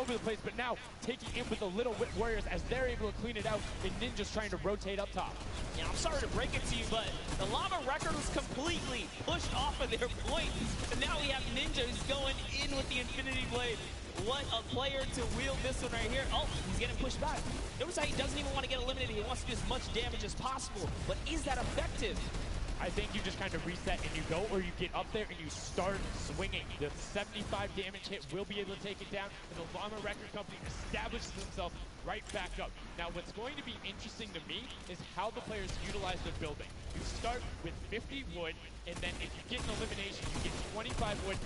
over the place, but now taking in with the Little Whip Warriors as they're able to clean it out, and Ninja's trying to rotate up top. Yeah, I'm sorry to break it to you, but the Llama record was completely pushed off of their points. And now we have Ninja who's going in with the Infinity Blade. What a player to wield this one right here. Oh, he's getting pushed back. Notice how he doesn't even want to get eliminated. He wants to do as much damage as possible. But is that effective? I think you just kind of reset and you go, or you get up there and you start swinging. The 75 damage hit will be able to take it down, and the Llama Record Company establishes themselves right back up. Now, what's going to be interesting to me is how the players utilize their building. You start with 50 wood, and then if you get an elimination, you get 25 wood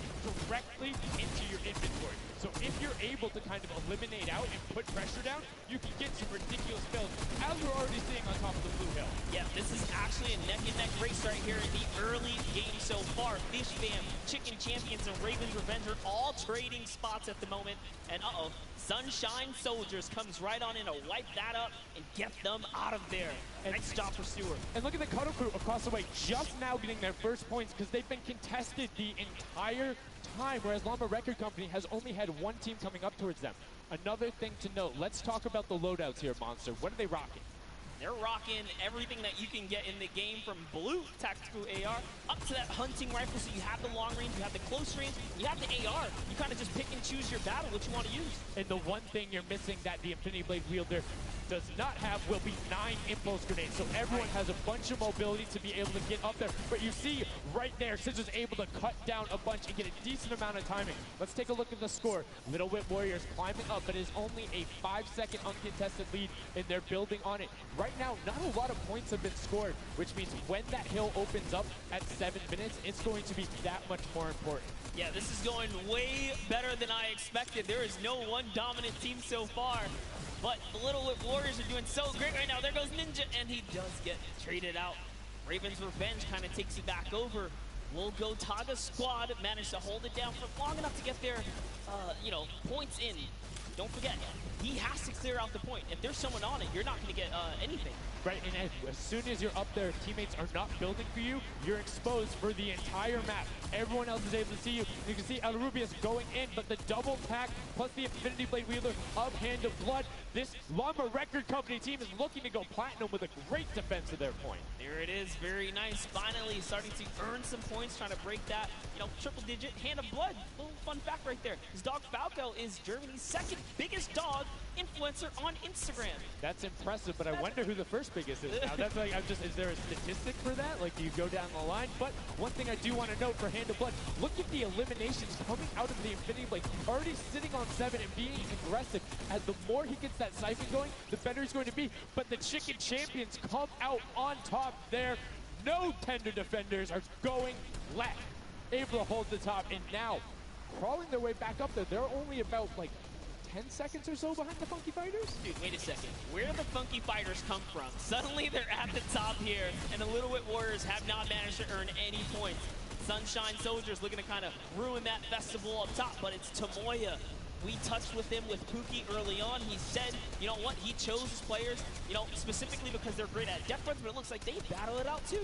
directly into your inventory. So if you're able to kind of eliminate out and put pressure down, you can get some ridiculous builds, as we're already seeing on top of the Blue Hill. Yeah, this is actually a neck-and-neck race right here in the early game so far. Fish Fam, Chicken Champions, and Raven's Revenge are all trading spots at the moment. And Sunshine Soldiers comes right on in to wipe that up and get them out of there. And nice job for Stewart. And look at the Cuddle Crew across the way, just now getting their first points because they've been contested the entire time, whereas Llama Record Company has only had one team coming up towards them. Another thing to note, let's talk about the loadouts here, Monster. What are they rocking? They're rocking everything that you can get in the game, from blue tactical AR up to that hunting rifle. So you have the long range, you have the close range, you have the AR. You kind of just pick and choose your battle, what you want to use. And the one thing you're missing that the Infinity Blade wielder does not have will be 9 impulse grenades. So everyone has a bunch of mobility to be able to get up there. But you see right there, Scissors able to cut down a bunch and get a decent amount of timing. Let's take a look at the score. Little Whip Warriors climbing up, but it is only a 5-second uncontested lead, and they're building on it. Right now, not a lot of points have been scored, which means when that hill opens up at 7 minutes, it's going to be that much more important. Yeah, this is going way better than I expected. There is no one dominant team so far. But the Little Whip Warriors are doing so great right now. There goes Ninja, and he does get traded out. Raven's Revenge kind of takes it back over. We'll go Taga squad, managed to hold it down for long enough to get their, points in. Don't forget, he has to clear out the point. If there's someone on it, you're not going to get anything. Right, and as soon as you're up there, teammates are not building for you, you're exposed for the entire map. Everyone else is able to see you. You can see El Rubius going in, but the double pack plus the Infinity Blade wielder of Hand of Blood. This Llama Record Company team is looking to go platinum with a great defense of their point. There it is, very nice. Finally starting to earn some points, trying to break that, triple digit Hand of Blood. Little fun fact right there. His dog Falco is Germany's second biggest dog influencer on Instagram. That's impressive, but I wonder who the first biggest is now. That's like, is there a statistic for that? Like, do you go down the line? But one thing I do want to note for Hand of Blood, look at the eliminations coming out of the Infinity Blade. Already sitting on 7 and being aggressive. As the more he gets that siphon going, the better he's going to be. But the Chicken Champions come out on top there. No tender defenders are going left. Able to hold the top, and now crawling their way back up there. They're only about, 10 seconds or so behind the Funky Fighters? Dude, wait a second. Where do the Funky Fighters come from? Suddenly they're at the top here, and the Little Whip Warriors have not managed to earn any points. Sunshine Soldiers looking to kind of ruin that festival up top, but it's Tomoya. We touched with him with Pookie early on. He said, you know what, he chose his players, specifically because they're great at depth runs, but it looks like they battle it out too.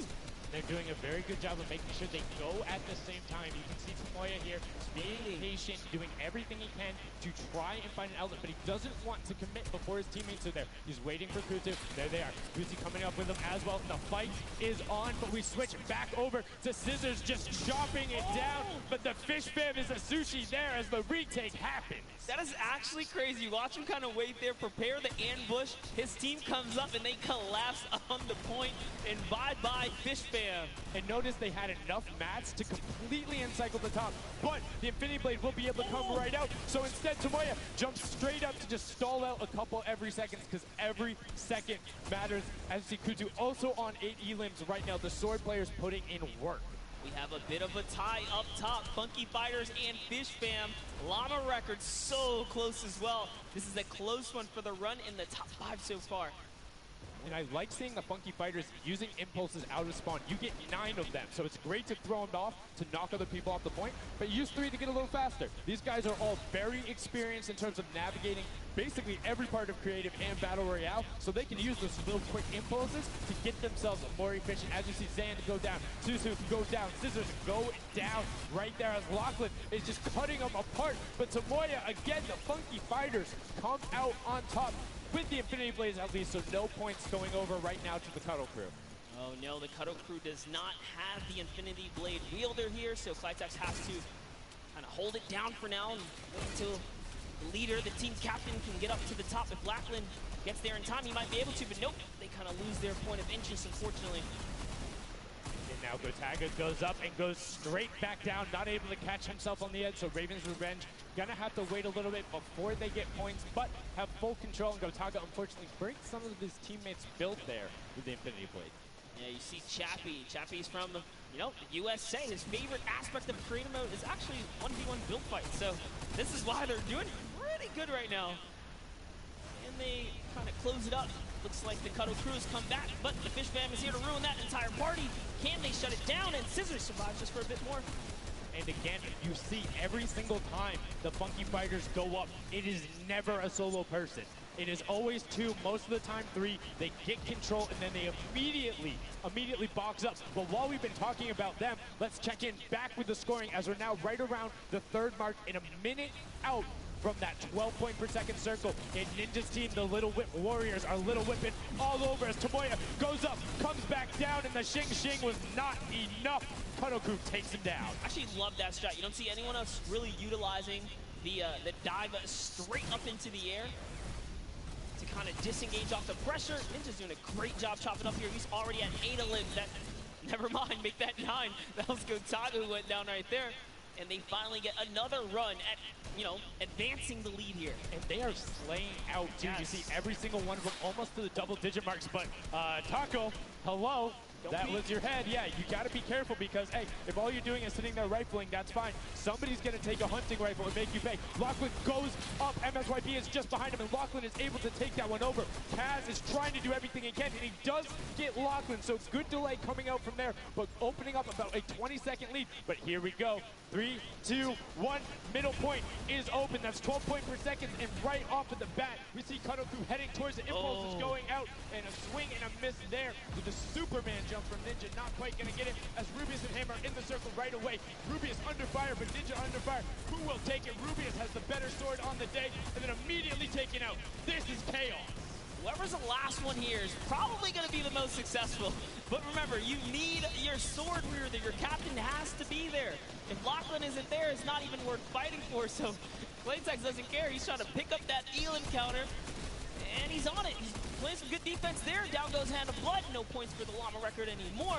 They're doing a very good job of making sure they go at the same time. You can see Tomoya here being patient, doing everything he can to try and find an outlet, but he doesn't want to commit before his teammates are there. He's waiting for Kutu. There they are. Kutu coming up with him as well. The fight is on, but we switch back over to Scissors just chopping it down, but the Fish Fam is a sushi there as the retake happens. That is actually crazy. Watch him kind of wait there, prepare the ambush. His team comes up and they collapse on the point, and bye-bye Fish Fam. And notice they had enough mats to completely encircle the top, but the Infinity Blade will be able to come right out. So instead, Tomoya jumps straight up to just stall out a couple every second, because every second matters. As you see Kutu also on 8 elims right now. The sword players putting in work. We have a bit of a tie up top. Funky Fighters and Fish Fam. Llama Records so close as well. This is a close one for the run in the top 5 so far. And I like seeing the Funky Fighters using impulses out of spawn. You get 9 of them, so it's great to throw them off to knock other people off the point, but you use 3 to get a little faster. These guys are all very experienced in terms of navigating basically every part of creative and battle royale, so they can use those little quick impulses to get themselves more efficient. As you see Zan go down, Suzu go down, Scissors go down right there as Lachlan is just cutting them apart. But Tomoya, again, the Funky Fighters come out on top with the Infinity Blades at least, so no points going over right now to the Cuddle Crew. Oh no, the Cuddle Crew does not have the Infinity Blade wielder here, so Clytex has to kind of hold it down for now and wait until the leader, the team's captain, can get up to the top. If Lachlan gets there in time, he might be able to, but nope, they kind of lose their point of interest, unfortunately. And now Gotaga goes up and goes straight back down, not able to catch himself on the edge, so Raven's Revenge gonna have to wait a little bit before they get points, but have full control, and Gotaga unfortunately breaks some of his teammates' build there with the Infinity Blade. Yeah, you see Chappie. Chappie's from, you know, the USA. His favorite aspect of creative mode is actually 1v1 build fights, so this is why they're doing pretty good right now. And they kind of close it up. Looks like the Cuddle Crew has come back, but the Fish Fam is here to ruin that entire party. Can they shut it down? And Scissors survives just for a bit more. And again, you see every single time the Funky Fighters go up, it is never a solo person. It is always 2, most of the time 3. They get control and then they immediately box up. But while we've been talking about them, let's check in back with the scoring as we're now right around the 3rd mark and a minute out from that 12 point per second circle. And Ninja's team, the Little Whip Warriors, are Little Whipping all over as Tomoya goes up, comes back down, and the Shing Shing was not enough. Cuddle Crew takes him down. I actually love that strat. You don't see anyone else really utilizing the dive straight up into the air to kind of disengage off the pressure. Ninja's doing a great job chopping up here. He's already at 8 a live. Never mind, make that 9. That was Gotaga who went down right there. And they finally get another run at, you know, advancing the lead here. And they are slaying out, too. Yes. You see every single one of them almost to the double-digit marks. But Taco, hello. That was your head. Yeah, you got to be careful because, hey, if all you're doing is sitting there rifling, that's fine. Somebody's going to take a hunting rifle and make you pay. Lachlan goes up. MSYP is just behind him, and Lachlan is able to take that one over. Kaz is trying to do everything he can, and he does get Lachlan, so good delay coming out from there, but opening up about a 20-second lead. But here we go. 3, 2, 1. Middle point is open. That's 12 points per second, and right off of the bat, we see Cuddle Crew heading towards the impulse is going out, and a swing and a miss there with the Superman jump from Ninja. Not quite going to get it as Rubius and Hammer in the circle right away. Rubius under fire, but Ninja under fire. Who will take it? Rubius has the better sword on the day, and then immediately taken out. This is chaos. Whoever's the last one here is probably going to be the most successful. But remember, you need your sword wielder. Your captain has to be there. If Lachlan isn't there, it's not even worth fighting for. So Claytex doesn't care. He's trying to pick up that Elam counter. And he's on it. He's playing some good defense there. Down goes Hand of Blood. No points for the Llama record anymore.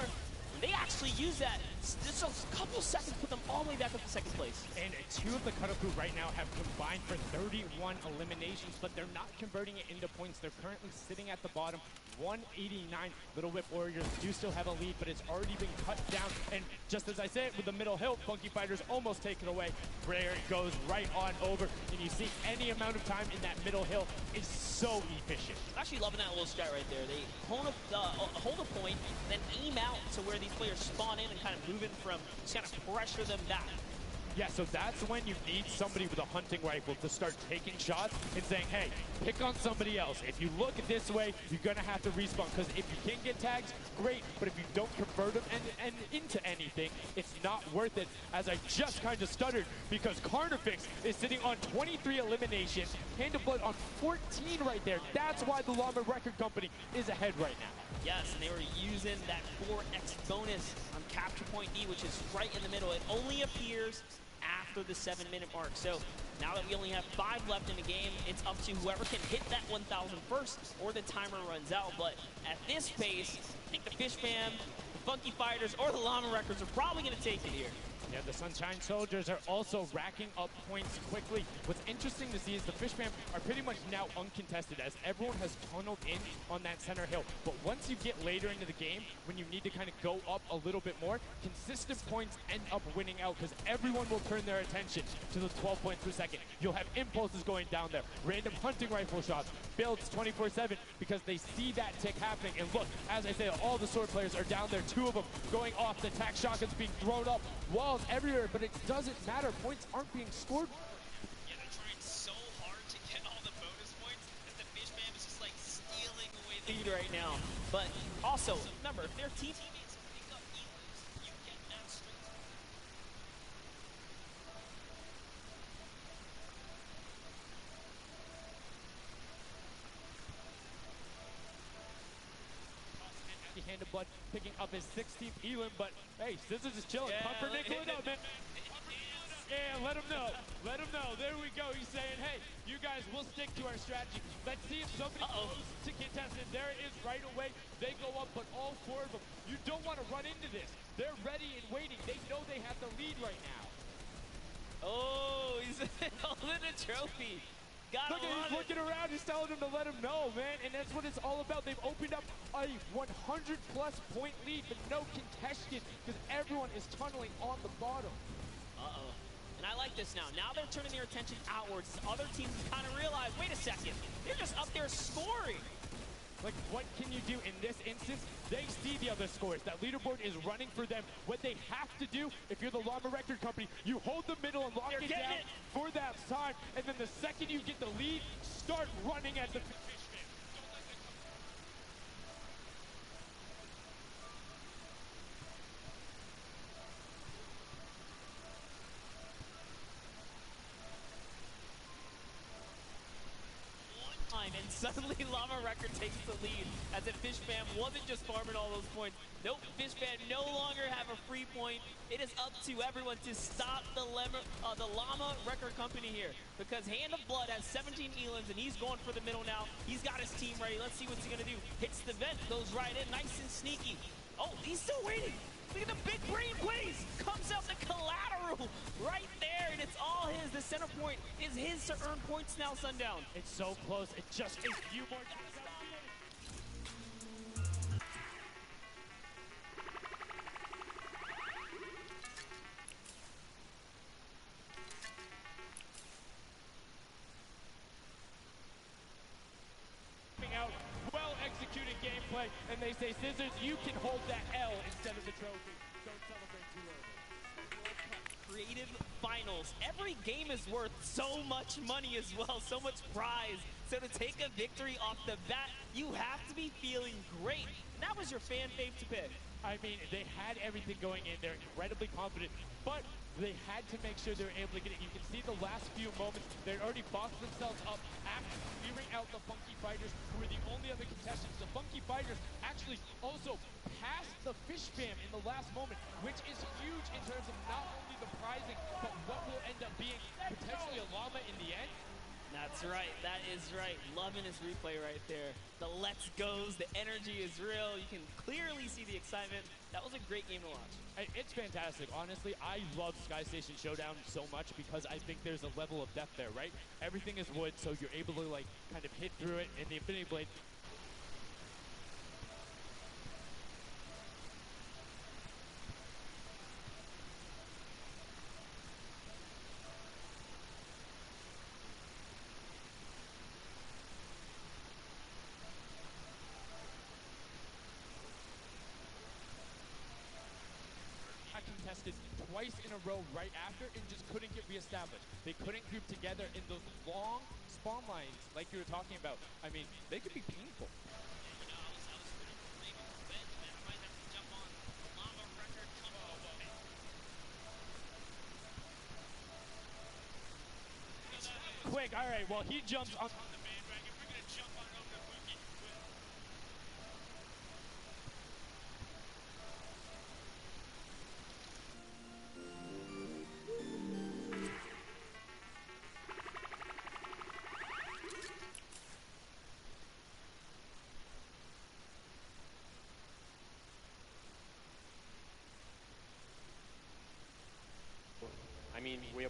They actually use that. Just a couple seconds put them all the way back up to 2nd place. And 2 of the Cuddle Crew right now have combined for 31 eliminations, but they're not converting it into points. They're currently sitting at the bottom. 189 Little Whip Warriors do still have a lead, but it's already been cut down. And just as I said, with the middle hill, Funky Fighters almost take it away. There it goes right on over. And you see any amount of time in that middle hill is so efficient. I'm actually loving that little strat right there. They hold a point, then aim out to where these players spawn in and kind of move in from, just kind of pressure them back. Yeah, so that's when you need somebody with a hunting rifle to start taking shots and saying, hey, pick on somebody else. If you look this way, you're going to have to respawn, because if you can get tags, great, but if you don't convert them and into anything, it's not worth it, as I just kind of stuttered, because Carnifex is sitting on 23 eliminations, Hand of Blood on 14 right there. That's why the Llama Record Company is ahead right now. Yes, and they were using that 4x bonus on Capture Point D, which is right in the middle. It only appears after the 7-minute mark. So now that we only have 5 left in the game, it's up to whoever can hit that 1,000 first or the timer runs out. But at this pace, I think the Fish Fam, the Funky Fighters, or the Llama Records are probably going to take it here. Yeah, the Sunshine Soldiers are also racking up points quickly. What's interesting to see is the Fish Fam are pretty much now uncontested as everyone has tunneled in on that center hill. But once you get later into the game, when you need to kind of go up a little bit more, consistent points end up winning out because everyone will turn their attention to the 12 points per second. You'll have impulses going down there, random hunting rifle shots, builds 24/7 because they see that tick happening. And look, as I say, all the sword players are down there, 2 of them going off, the tac shotguns being thrown up, walls everywhere, but it doesn't matter. Points aren't being scored. Yeah, they're trying so hard to get all the bonus points that the Fish Fam is just like stealing away the lead right now. But also, remember, if their teammates pick up healers, you get that straight. Hand of Blood picking up his 16th Elam, but hey, Scissors is chilling. Yeah, Pumpernickel it up, man. Yeah, let him know. Let him know. There we go. He's saying, hey, you guys, we'll stick to our strategy. Let's see if somebody goes to contest it. There it is right away. They go up, but all 4 of them. You don't want to run into this. They're ready and waiting. They know they have the lead right now. Oh, he's holding a trophy. Look at he's looking around, he's telling them to let him know, man, and that's what it's all about. They've opened up a 100-plus point lead, but no contention because everyone is tunneling on the bottom. Uh-oh. And I like this now. Now they're turning their attention outwards. Other teams kind of realize, wait a second, they're just up there scoring. Like, what can you do in this instance? They see the other scores. That leaderboard is running for them. What they have to do, if you're the Llama Record Company, you hold the middle and lock it down for that time. And then the second you get the lead, start running at the Fish Fam. And suddenly Llama Record takes the lead as if Fish Fam wasn't just farming all those points. Nope, Fish Fam no longer have a free point. It is up to everyone to stop the Llama Record Company here because Hand of Blood has 17 Elans and he's going for the middle now. He's got his team ready. Let's see what's he gonna do. Hits the vent, goes right in, nice and sneaky. Oh, he's still waiting. Look at the big brain plays. Comes out the collateral right there, and it's all his. The center point is his to earn points now, Sundown. It's so close. It just is a few more. Out well-executed gameplay, and they say, Scissors, you can hold that L instead of the trophy. Don't celebrate too early. Creative finals. Every game is worth so much money as well, so much prize. So to take a victory off the bat, you have to be feeling great. And that was your fan fave to pick. I mean, they had everything going in. They're incredibly confident, but they had to make sure they were able to get it. You can see the last few moments, they'd already boxed themselves up after clearing out the Funky Fighters, who were the only other contestants. The Funky Fighters actually also passed the Fish Fam in the last moment, which is huge in terms of not only the prizing, but what will end up being potentially a llama in the end. That's right. That is right. Loving this replay right there. The let's goes, the energy is real. You can clearly see the excitement. That was a great game to watch. It's fantastic. Honestly, I love Sky Station Showdown so much because I think there's a level of depth there, right? Everything is wood, so you're able to, like, kind of hit through it, and the Infinity Blade contested twice in a row right after and just couldn't get reestablished. They couldn't group together in those long spawn lines like you were talking about. I mean, they could be painful. Quick, all right, well, he jumps on the bandwagon. We're going to jump on over to Mookie.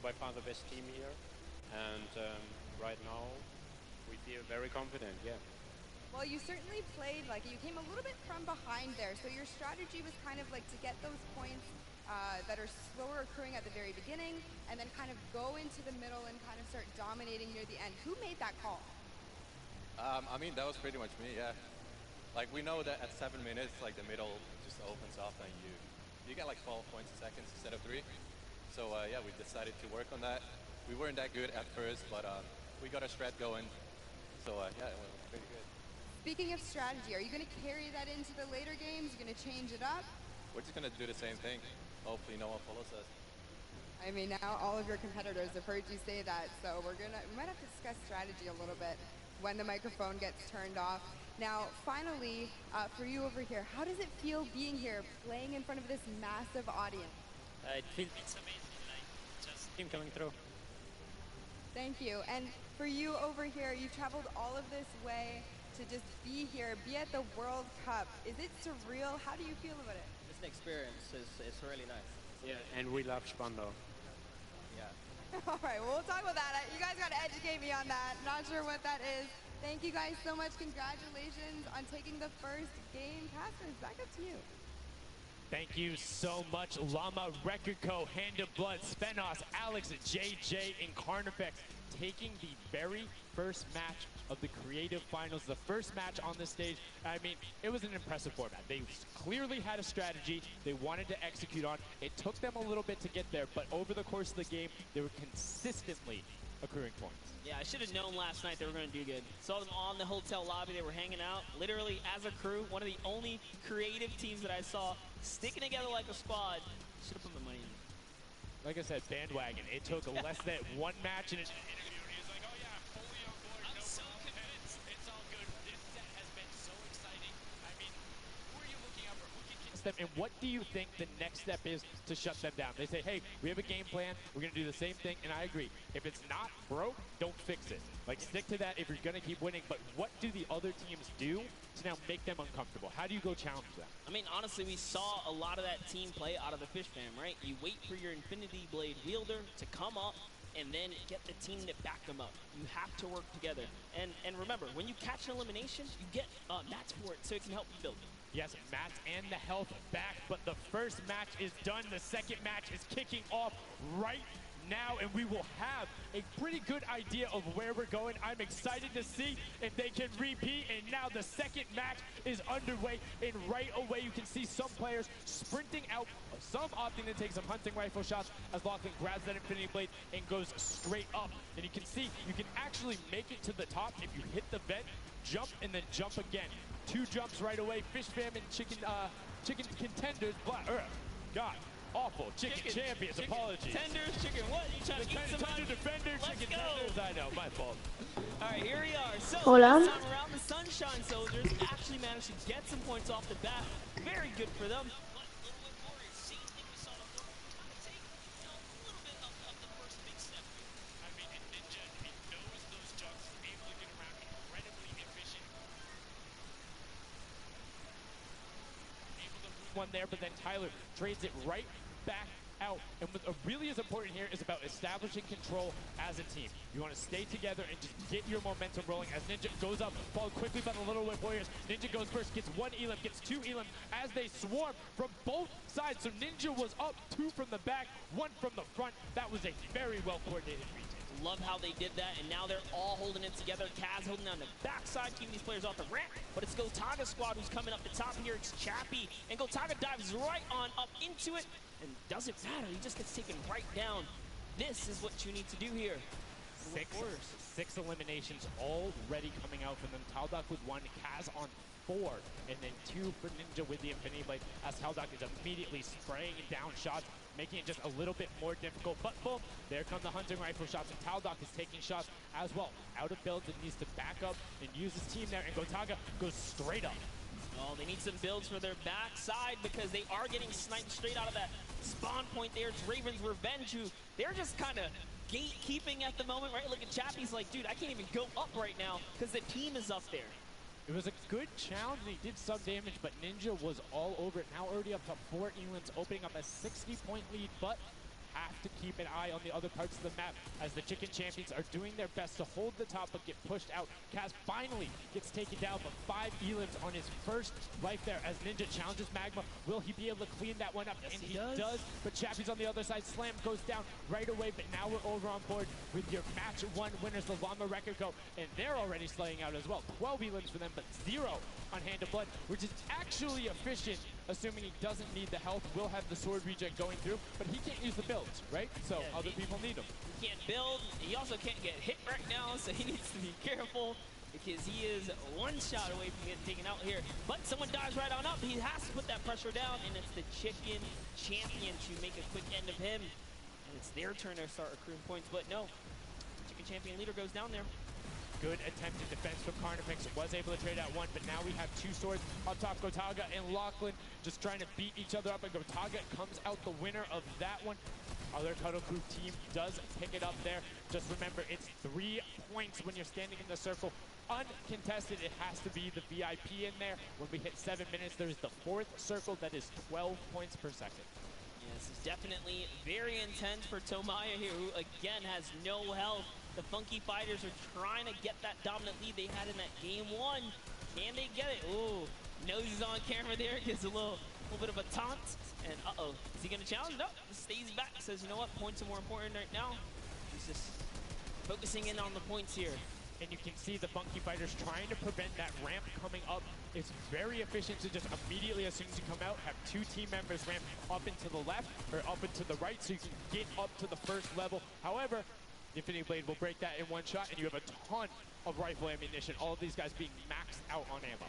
by far the best team here, and right now we feel very confident. Yeah. Well, you certainly played like you came a little bit from behind there, so your strategy was kind of like to get those points that are slower occurring at the very beginning, and then kind of go into the middle and kind of start dominating near the end. Who made that call? I mean, that was pretty much me, yeah. Like, we know that at 7 minutes, like, the middle just opens up and you get like 12 points a second instead of 3. So, yeah, we decided to work on that. We weren't that good at first, but we got a strat going. So, yeah, it went pretty good. Speaking of strategy, are you going to carry that into the later games? You're going to change it up? We're just going to do the same thing. Hopefully no one follows us. I mean, now all of your competitors have heard you say that, so we might have to discuss strategy a little bit when the microphone gets turned off. Now, finally, for you over here, how does it feel being here, playing in front of this massive audience? It feels amazing, like just team coming through. Thank you. And for you over here, you traveled all of this way to just be here, be at the World Cup. Is it surreal? How do you feel about it? It's an experience. It's really nice. Yeah, and we love Spandau. Yeah. All right, well, we'll talk about that. You guys got to educate me on that. Not sure what that is. Thank you guys so much. Congratulations on taking the first game. Casters, back up to you. Thank you so much, Llama, Record Co., Hand of Blood, Spenos, Alex, JJ, and Carnifex taking the very first match of the Creative Finals, the first match on this stage. I mean, it was an impressive format. They clearly had a strategy they wanted to execute on. It took them a little bit to get there, but over the course of the game, they were consistently accruing points. Yeah, I should have known last night they were going to do good. Saw them on the hotel lobby. They were hanging out, literally as a crew. One of the only creative teams that I saw sticking together like a squad. Should have put my money in. Like I said, bandwagon. It took less than one match in an interview, and he was like, oh yeah, I'm fully on board. I'm so convinced. It's all good. This set has been so exciting. I mean, who are you looking out for? Who can kiss them? And what do you think the next step is to shut them down? They say, hey, we have a game plan. We're going to do the same thing, and I agree. If it's not broke, don't fix it. Like, stick to that if you're going to keep winning. But what do the other teams do to now make them uncomfortable? How do you go challenge them? I mean, honestly, we saw a lot of that team play out of the Fish Fam, right? You wait for your Infinity Blade wielder to come up and then get the team to back them up. You have to work together. And remember, when you catch an elimination, you get mats for it so it can help you build. Yes, mats and the health back, but the first match is done. The second match is kicking off right now, and we will have a pretty good idea of where we're going. I'm excited to see if they can repeat, and now the second match is underway, and right away you can see some players sprinting out, some opting to take some hunting rifle shots as Lachlan grabs that Infinity Blade and goes straight up. And you can see you can actually make it to the top if you hit the vent, jump, and then jump again. 2 jumps right away. Fish Fam and chicken contenders. God. Awful. Chicken champions, chicken apologies. Tenders, chicken what? You trying to eat some Tender defenders, Let's chicken go. tenders. I know, my fault. All right, here we are. So, Hola. this time around, the Sunshine Soldiers actually managed to get some points off the bat. Very good for them. But Little Whip Warriors, same thing we saw before. Trying to take, a little bit of the first big step. I mean, and Ninja, he knows those jumps, is able to get around incredibly efficient. Able to move one there, but then Tyler trades it right back out. And what really is important here is about establishing control as a team. You want to stay together and just get your momentum rolling as Ninja goes up, followed quickly by the Little Whip Warriors. Ninja goes first, gets 1 elim, gets 2 elim as they swarm from both sides. So Ninja was up 2 from the back, 1 from the front. That was a very well coordinated retake. Love how they did that, and now they're all holding it together. Kaz holding on the backside, keeping these players off the ramp. But it's Gotaga squad who's coming up the top here. It's Chappie, and Gotaga dives right on up into it, and doesn't matter. He just gets taken right down. This is what you need to do here. 6 eliminations already coming out from them. Taldock with 1, Kaz on 4, and then 2 for Ninja with the Infinity Blade as Taldock is immediately spraying down shots, making it just a little bit more difficult. But boom, there come the hunting rifle shots, and Taldock is taking shots as well. Out of builds and needs to back up and use his team there, and Gotaga goes straight up. Oh, they need some builds for their backside because they are getting sniped straight out of that spawn point there. It's Raven's Revenge, who they're just kind of gatekeeping at the moment, right? Look at Chappie's like, dude, I can't even go up right now because the team is up there. It was a good challenge, and he did some damage, but Ninja was all over it. Now already up to 4 elims, opening up a 60-point lead, but have to keep an eye on the other parts of the map as the Chicken Champions are doing their best to hold the top but get pushed out. Kaz finally gets taken down, but 5 elims on his first life there as Ninja challenges Magma. Will he be able to clean that one up? Yes, and he does. But Chappie's on the other side. Slam goes down right away, but now we're over on board with your match 1 winners, the Llama Record Co. And they're already slaying out as well. 12 elims for them, but 0 on Hand of Blood, which is actually efficient, assuming he doesn't need the health. Will have the sword reject going through, but he can't use the builds, right? So Yeah, other people need them. He can't build. He also can't get hit right now, so he needs to be careful because he is 1 shot away from getting taken out here. But someone dives right on up. He has to put that pressure down, and it's the Chicken Champion to make a quick end of him. And it's their turn to start accruing points, but no. Chicken Champion leader goes down there. Good attempted defense from Carnifex. Was able to trade out 1, but now we have 2 swords up top. Gotaga and Lachlan just trying to beat each other up, and Gotaga comes out the winner of that one. Other Cuddle Crew team does pick it up there. Just remember, it's 3 points when you're standing in the circle. Uncontested, it has to be the VIP in there. When we hit 7 minutes, there's the 4th circle that is 12 points per second. Yeah, this is definitely very intense for Tomaya here, who again has no health. The Funky Fighters are trying to get that dominant lead they had in that game 1. Can they get it? Ooh, noses on camera there, gives a little bit of a taunt. And uh-oh, is he gonna challenge? No, stays back, says, you know what, points are more important right now. He's just focusing in on the points here. And you can see the Funky Fighters trying to prevent that ramp coming up. It's very efficient to just immediately, as soon as you come out, have 2 team members ramp up and to the left or up and to the right so you can get up to the first level. However, Infinity Blade will break that in 1 shot, and you have a ton of rifle ammunition. All of these guys being maxed out on ammo.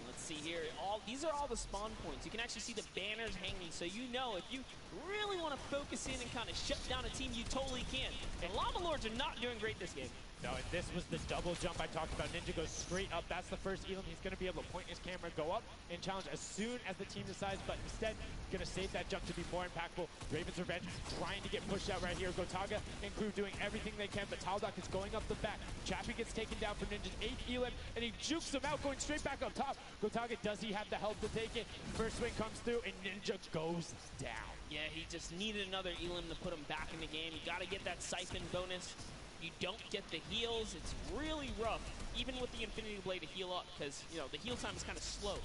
Let's see here. These are all the spawn points. You can actually see the banners hanging, so you know if you really want to focus in and kind of shut down a team, you totally can. And Llama Lords are not doing great this game. No, and this was the double jump I talked about. Ninja goes straight up. That's the first elim. He's going to be able to point his camera, go up, and challenge as soon as the team decides, but instead, going to save that jump to be more impactful. Raven's Revenge trying to get pushed out right here. Gotaga and crew doing everything they can, but Taldock is going up the back. Chappie gets taken down for Ninja's 8th elim, and he jukes him out, going straight back up top. Gotaga, does he have the health to take it? First swing comes through, and Ninja goes down. Yeah, he just needed another elim to put him back in the game. You got to get that siphon bonus. You don't get the heals. It's really rough, even with the Infinity Blade to heal up, because, you know, the heal time is kind of slow.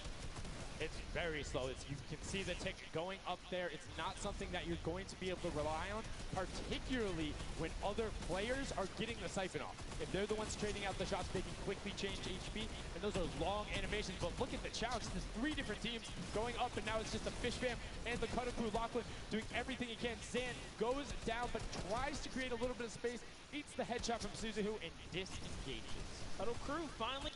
It's very slow. You can see the tick going up there. It's not something that you're going to be able to rely on, particularly when other players are getting the siphon off. If they're the ones trading out the shots, they can quickly change HP, and those are long animations. But look at the challenge. There's 3 different teams going up, and now it's just the Fish Fam and the Cutter Crew. Lachlan doing everything he can. Zan goes down, but tries to create a little bit of space, eats the headshot from Suzuhu, and disengages. Cutter Crew finally.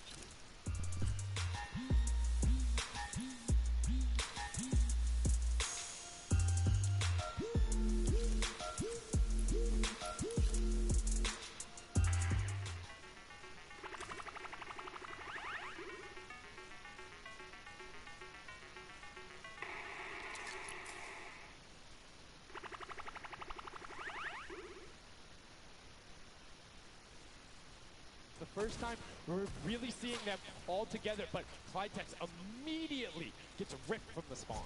The first time we're really seeing them all together, but Clytex immediately gets ripped from the spawn.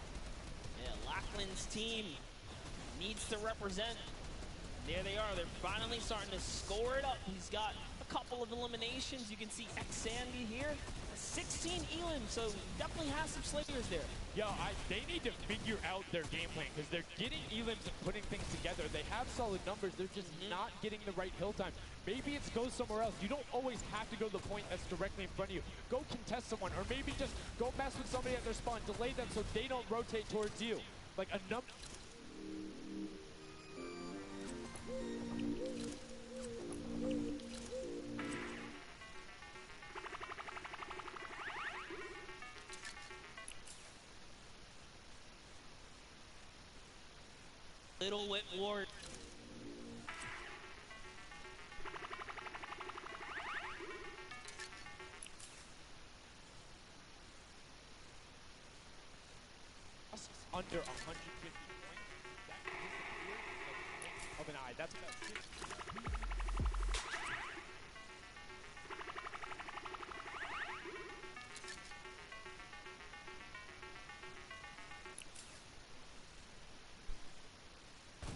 Yeah, Lachlan's team needs to represent. There they are. They're finally starting to score it up. He's got a couple of eliminations. You can see X-Sandy here. 16 elim, so definitely has some slayers there. Yo, they need to figure out their game plan, because they're getting elims and putting things together. They have solid numbers. They're just not getting the right hill time. Maybe it's go somewhere else. You don't always have to go to the point that's directly in front of you. Go contest someone, or maybe just go mess with somebody at their spawn. Delay them so they don't rotate towards you. Like a number. Little Whit Ward. Under 150 points. That disappears of an eye. That's about 6.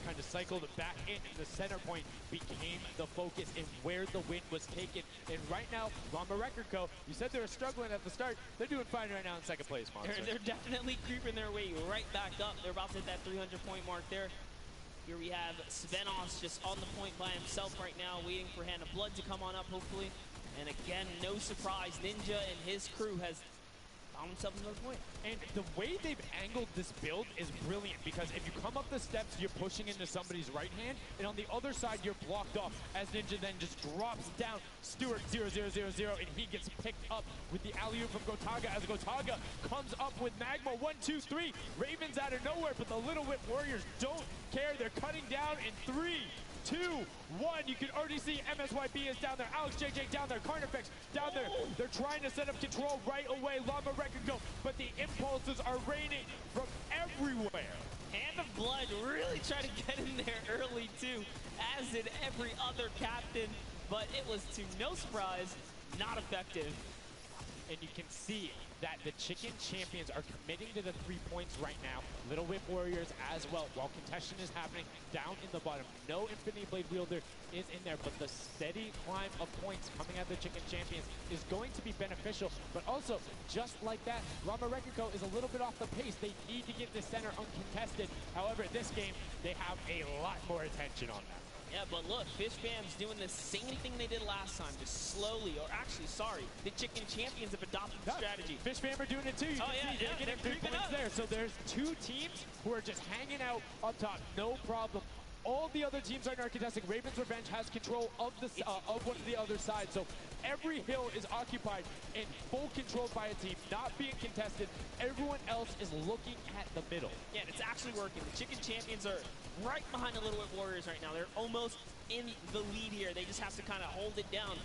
Kind of cycled back in, and the center point became the focus and where the win was taken. And right now, Llama Record Co., you said they were struggling at the start. They're doing fine right now in second place, Monster. They're definitely creeping their way right back up. They're about to hit that 300-point mark there. Here we have Svenos just on the point by himself right now, waiting for Hand of Blood to come on up, hopefully. And again, no surprise, Ninja and his crew has found themselves another point. And the way they've angled this build is brilliant, because if you come up the steps, you're pushing into somebody's right hand, and on the other side, you're blocked off, as Ninja then just drops down Stewart 0-0-0-0, and he gets picked up with the alley-oop from Gotaga, as Gotaga comes up with Magma. 1, 2, 3. Ravens out of nowhere, but the Little Whip Warriors don't care. They're cutting down in 3, 2, 1. You can already see MSYB is down there. Alex JJ down there. Carnifex down there. They're trying to set up control right away. Llama Record go, but the impulses are raining from everywhere. Hand of Blood really tried to get in there early too, as did every other captain, but it was to no surprise, not effective. And you can see that the Chicken Champions are committing to the 3 points right now. Little Whip Warriors as well, while contention is happening down in the bottom. No Infinity Blade Wielder is in there, but the steady climb of points coming out of the Chicken Champions is going to be beneficial. But also, just like that, Llama Record Co. is a little bit off the pace. They need to get the center uncontested. However, this game, they have a lot more attention on that. Yeah, but look, Fish Fam's doing the same thing they did last time, just slowly, or actually, sorry, the Chicken Champions have adopted the strategy. Fish Fam are doing it too. You can see they're getting 3 points there. So there's 2 teams who are just hanging out up top, no problem. All the other teams right now are contesting. Raven's Revenge has control of the of one of the other sides. So every hill is occupied and full control by a team, not being contested. Everyone else is looking at the middle. Yeah, and it's actually working. The Chicken Champions are right behind the Little Whip Warriors right now. They're almost in the lead here. They just have to kind of hold it down.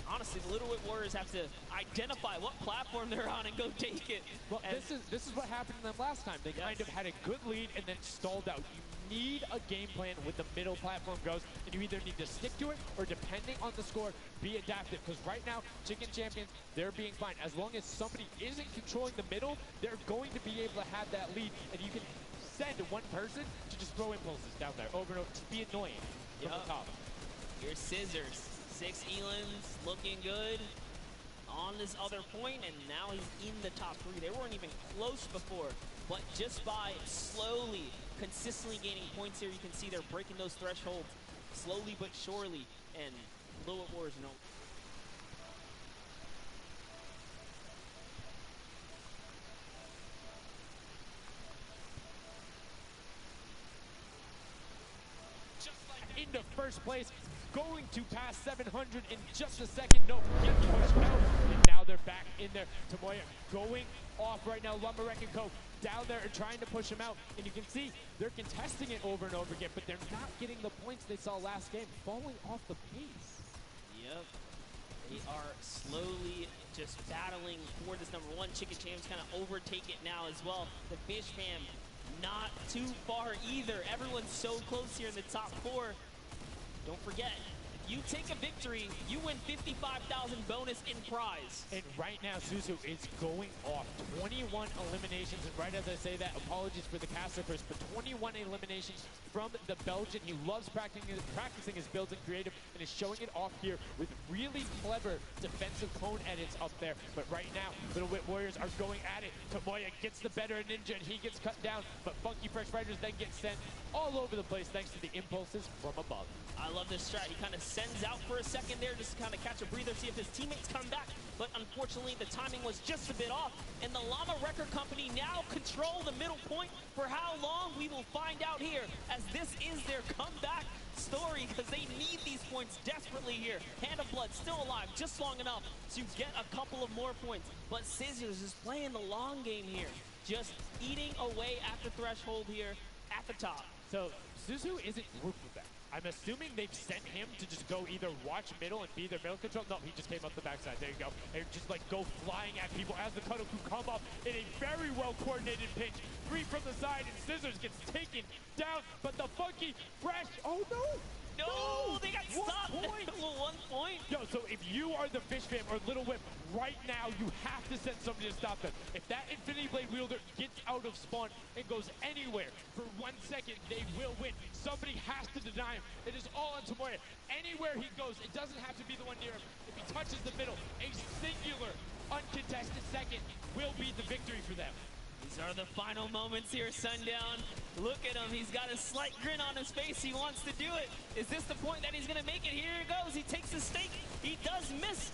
Honestly, the Little Whip Warriors have to identify what platform they're on and go take it. Well, this is what happened to them last time. They kind of had a good lead and then stalled out. You need a game plan with the middle platform goes, and you either need to stick to it or, depending on the score, be adaptive. Because right now, Chicken Champions, they're being fine. As long as somebody isn't controlling the middle, they're going to be able to have that lead, and you can send one person to just throw impulses down there over and over. Just be annoying from the top. Here's Scissors. 6 Elans looking good on this other point, and now he's in the top 3. They weren't even close before, but just by slowly, consistently gaining points here, you can see they're breaking those thresholds slowly but surely, and Little Whip Warriors know. Into first place, going to pass 700 in just a second. No, get pushed out, and now they're back in there. Tomoya going off right now. Llama Record Co. down there and trying to push him out, and you can see they're contesting it over and over again, but they're not getting the points they saw last game, falling off the pace. Yep. They are slowly just battling for this number 1. Chicken Champs kind of overtake it now as well. The Fish Fam not too far either. Everyone's so close here in the top 4. Don't forget, if you take a victory, you win 55,000 bonus in prize. And right now, Suzu is going off. 21 eliminations, and right as I say that, apologies for the caster first, but 21 eliminations from the Belgian. He loves practicing his builds in creative, and is showing it off here with really clever defensive cone edits up there. But right now, Little Whip Warriors are going at it. Tomoya gets the better of Ninja, and he gets cut down, but Funky Fresh Riders then get sent all over the place thanks to the impulses from above. I love this strat. He kind of sends out for a second there just to kind of catch a breather, see if his teammates come back. But unfortunately, the timing was just a bit off. And the Llama Record Company now control the middle point. For how long, we will find out here, as this is their comeback story, because they need these points desperately here. Hand of Blood still alive just long enough to get a couple of more points. But Scissors is playing the long game here, just eating away at the threshold here at the top. So Suzu isn't grouped with them. I'm assuming they've sent him to just go either watch middle and be their middle control. No, he just came up the backside. There you go. And just like go flying at people as the Cuddle Crew come up in a very well coordinated pinch. 3 from the side, and Scissors gets taken down. But the Funky Fresh, oh no! No, they got stopped. 1 point. 1 point. Yo, so if you are the Fish Fam or Little Whip, right now you have to send somebody to stop them. If that Infinity Blade wielder gets out of spawn and goes anywhere for 1 second, they will win. Somebody has to deny him. It is all on Tomoya. Anywhere he goes, it doesn't have to be the one near him. If he touches the middle, a singular uncontested second will be the victory for them. These are the final moments here, Sundown. Look at him. He's got a slight grin on his face. He wants to do it. Is this the point that he's going to make it? Here he goes. He takes the stake. He does miss.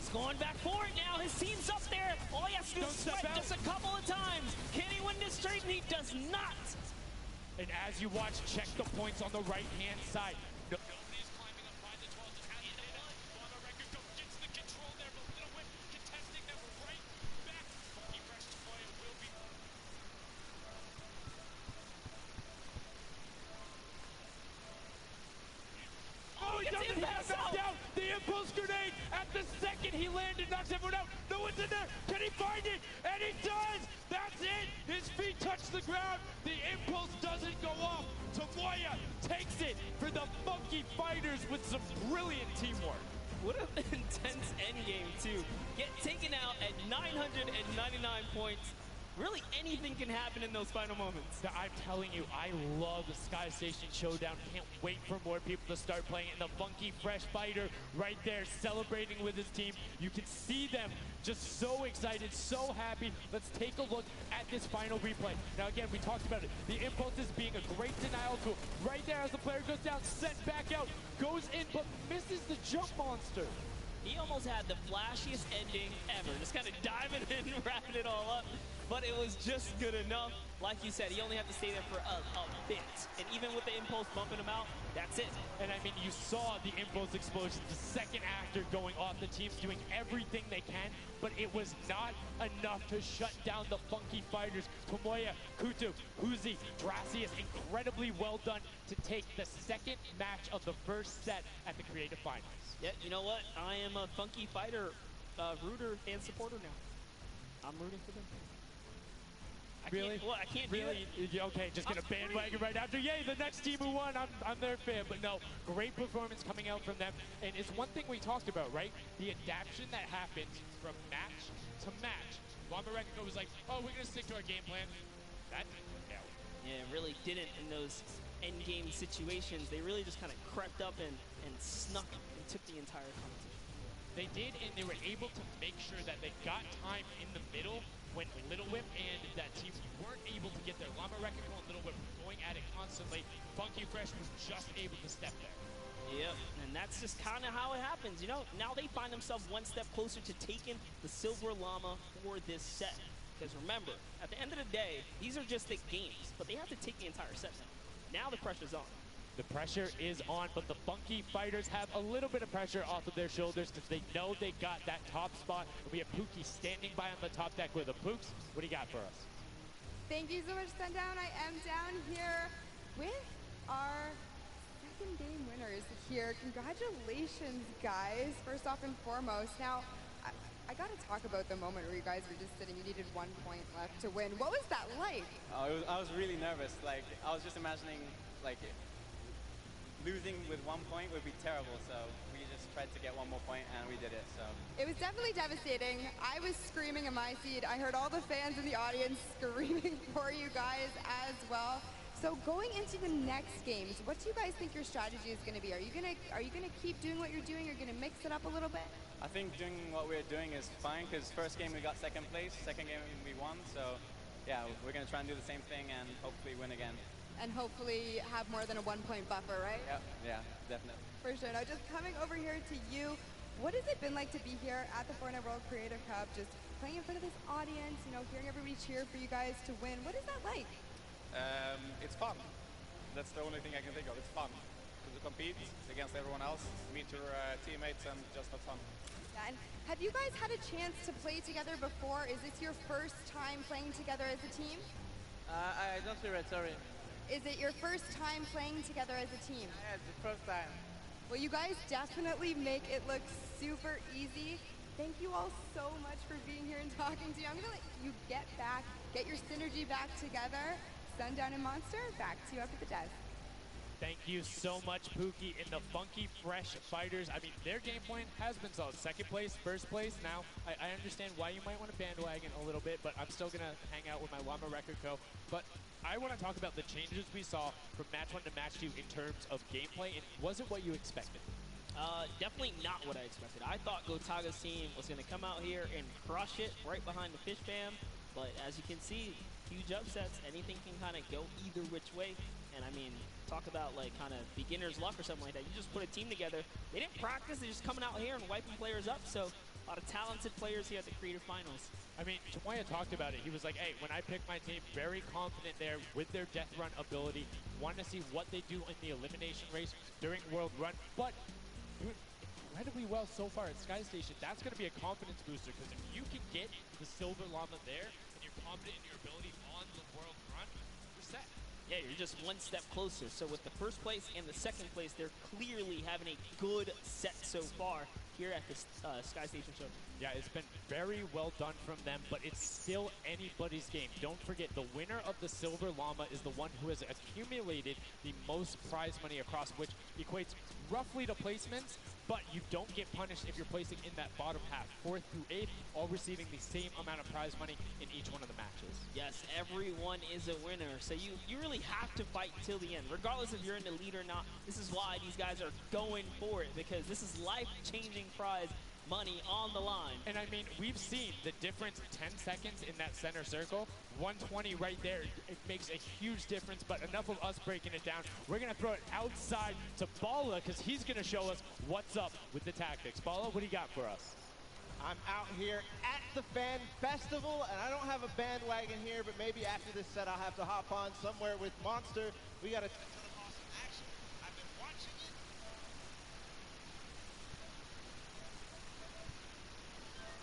He's going back for it now. His team's up there. All he has to do is sweat just a couple of times. Can he win this straight? And he does not. And as you watch, check the points on the right-hand side. Nobody's climbing up by the 12 to have the data. Lava Record gets the control there, but Little Whip contesting them right back. Funky Fresh Tomoya will be... Oh, he doesn't have knocked down. The impulse grenade at the second he landed knocks everyone out. No one's in there. Can he find it? And he does. That's it. His feet touch the ground. The impulse doesn't go off. Tomoya takes it for the Funky Fighters with some brilliant teamwork. What an intense endgame, too. Get taken out at 999 points. Really, anything can happen in those final moments. I'm telling you, I love the Sky Station Showdown. Can't wait for more people to start playing it. And the Funky Fresh Fighter right there celebrating with his team. You can see them just so excited, so happy. Let's take a look at this final replay. Now again, we talked about it. The impulse is being a great denial tool. Right there as the player goes down, sent back out, goes in, but misses the jump monster. He almost had the flashiest ending ever. Just kind of diving in and wrapping it all up. But it was just good enough. Like you said, he only had to stay there for a bit. And even with the impulse bumping him out, that's it. And I mean, you saw the impulse explosion the second after going off. The team's doing everything they can, but it was not enough to shut down the Funky Fighters. Tomoya, Kutu, Huzi, Dracius, incredibly well done to take the second match of the first set at the Creative Finals. Yeah, you know what? I am a Funky Fighter rooter and supporter now. I'm rooting for them. Really? I can't really? do it. Okay, just gonna bandwagon right after. Yay, the next team who won, I'm their fan. But no, great performance coming out from them. And it's one thing we talked about, right? The adaptation that happens from match to match. Lama Record was like, oh, we're gonna stick to our game plan. That didn't work out. Yeah, it really didn't in those end game situations. They really just kind of crept up and snuck and took the entire competition. They did, and they were able to make sure that they got time in the middle when Little Whip and that team weren't able to get there. Lama Record and Little Whip were going at it constantly. Funky Fresh was just able to step there. Yep, and that's just kind of how it happens. You know, now they find themselves one step closer to taking the Silver Llama for this set. Because remember, at the end of the day, these are just the games, but they have to take the entire set now. Now the pressure's on. The pressure is on, but the Funky Fighters have a little bit of pressure off of their shoulders because they know they got that top spot. And we have Pookie standing by on the top deck with the Pooks. What do you got for us? Thank you so much, Sundown. I am down here with our second game winners here. Congratulations, guys, first off and foremost. Now, I got to talk about the moment where you guys were just sitting. You needed 1 point left to win. What was that like? I was really nervous. Like, I was just imagining, like, losing with 1 point would be terrible, so we just tried to get 1 more point, and we did it, so. It was definitely devastating. I was screaming in my seat. I heard all the fans in the audience screaming for you guys as well. So going into the next games, what do you guys think your strategy is going to be? Are you gonna keep doing what you're doing? You're going to mix it up a little bit? I think doing what we're doing is fine, because first game we got second place, second game we won, so yeah, we're going to try and do the same thing and hopefully win again. And hopefully have more than a 1 point buffer, right? Yeah, definitely. For sure. Now, just coming over here to you, what has it been like to be here at the Fortnite World Creative Cup, just playing in front of this audience, you know, hearing everybody cheer for you guys to win? What is that like? It's fun. That's the only thing I can think of. It's fun to compete against everyone else, meet your teammates, and just have fun. Yeah, and have you guys had a chance to play together before? Is this your first time playing together as a team? I don't hear it, sorry. Is it your first time playing together as a team? Yeah, it's the first time. Well, you guys definitely make it look super easy. Thank you all so much for being here and talking to you. I'm gonna let you get back, get your synergy back together. Sundown and Monster, back to you up at the desk. Thank you so much, Pookie. And the Funky Fresh Fighters, I mean, their game plan has been solid. Second place, first place. Now, I understand why you might want to bandwagon a little bit, but I'm still going to hang out with my Llama Record Co. But I want to talk about the changes we saw from match 1 to match 2 in terms of gameplay, and was it what you expected? Definitely not what I expected. I thought Gotaga's team was going to come out here and crush it right behind the fish bam, but as you can see, huge upsets. Anything can kind of go either which way. And I mean, talk about like kind of beginner's luck or something like that. You just put a team together. They didn't practice. They're just coming out here and wiping players up. So a lot of talented players here at the Creative Finals. I mean, Tomoya talked about it. He was like, hey, when I pick my team, very confident there with their death run ability. Want to see what they do in the elimination race during World Run. But incredibly well so far at Sky Station. That's going to be a confidence booster, because if you can get the Silver Llama there and you're confident in your ability on the World Run, you're set. Yeah, you're just one step closer. So with the first place and the second place, they're clearly having a good set so far here at this Sky Station show. Yeah, it's been very well done from them, but it's still anybody's game. Don't forget, the winner of the Silver Llama is the one who has accumulated the most prize money across, which equates roughly to placements, but you don't get punished if you're placing in that bottom half. 4th through 8th, all receiving the same amount of prize money in each one of the matches. Yes, everyone is a winner. So you really have to fight till the end. Regardless if you're in the lead or not, this is why these guys are going for it, because this is life-changing prize money on the line. And I mean, we've seen the difference 10 seconds in that center circle. 120 right there, it makes a huge difference, but enough of us breaking it down. We're gonna throw it outside to Bala, because he's gonna show us what's up with the tactics. Bala, what do you got for us? I'm out here at the Fan Festival, and I don't have a bandwagon here, but maybe after this set I'll have to hop on somewhere with Monster. We got a